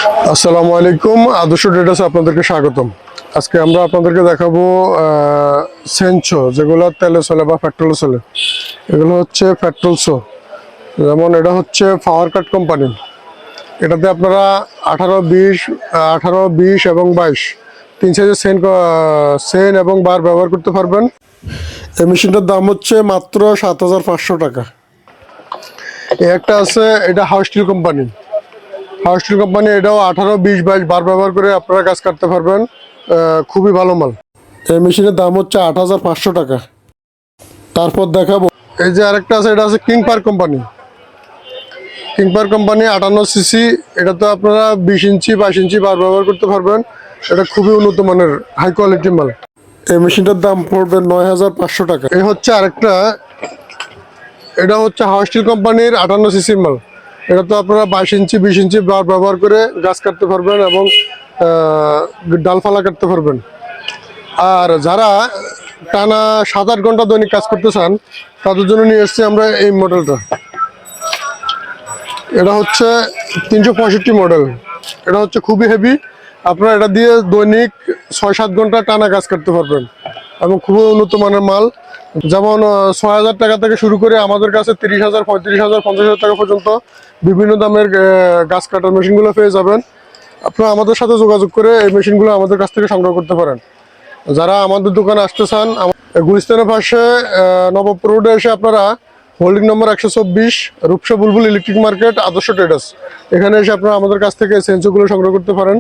আসসালামু আলাইকুম, আদর্শ ট্রেডার্সে আপনাদেরকে স্বাগতম। আজকে আমরা আপনাদেরকে দেখাবো সেনচো, যেগুলো তেলে চলে বা পেট্রোলে চলে। এগুলো হচ্ছে পেট্রোলসো। যেমন এটা হচ্ছে পাওয়ার কাট কোম্পানি। এটাতে আপনারা 18, 20 এবং 22 তিন সাইজের সেন এবং বার ব্যবহার করতে পারবেন। এই মেশিনটার দাম হচ্ছে মাত্র 7,500 টাকা। একটা আছে, এটা house steel company. House steel company, এটাও 18, 20, 22 বার ব্যবহার করে আপনারা কাজ করতে পারবেন। খুবই ভালো মাল। এই মেশিনের দাম হচ্ছে 8,500 টাকা। তারপর দেখাবো, এই যে আরেকটা আছে, এটা আছে কিং পার কোম্পানি। কিং পার কোম্পানি 58 সিসি। এটাতে আপনারা 20 ইঞ্চি 22 ইঞ্চি বার ব্যবহার করতে পারবেন। এটা খুবই উন্নত মানের হাই কোয়ালিটির মাল। এই মেশিনটার দাম পড়বে 9,500 টাকা। এই হচ্ছে আরেকটা, এটা হচ্ছে হাউস স্টিল কোম্পানির 58 সিসির মাল। এটা তো আপনারা 22 ইঞ্চি 20 ইঞ্চি বার ব্যবহার করে গাছ কাটতে পারবেন এবং ডালপালা কাটতে পারবেন। আর যারা টানা 7-8 ঘন্টা দৈনিক কাজ করতে চান, তাদের জন্য নিয়ে এসেছি আমরা এই মডেলটা। এটা হচ্ছে 365 মডেল। এটা হচ্ছে খুবই হেভি। আপনারা এটা দিয়ে দৈনিক 6-7 ঘন্টা টানা কাজ করতে পারবেন এবং খুবই উন্নত মানের মাল। যেমন 6,000 টাকা থেকে শুরু করে আমাদের কাছে 30,000, 35,000, 50,000 টাকা পর্যন্ত বিভিন্ন দামের গাছ কাটার মেশিনগুলো পেয়ে যাবেন। আপনারা আমাদের সাথে যোগাযোগ করে এই মেশিনগুলো আমাদের কাছ থেকে সংগ্রহ করতে পারেন। যারা আমাদের দোকানে আসতে চান, গুলিস্তানের পাশে নবাবপুর রোডে এসে আপনারা হোল্ডিং নম্বর 124, রূপসা বুলবুল ইলেকট্রিক মার্কেট, আদর্শ ট্রেডার্স, এখানে এসে আপনারা আমাদের কাছ থেকে সেন্সরগুলো সংগ্রহ করতে পারেন।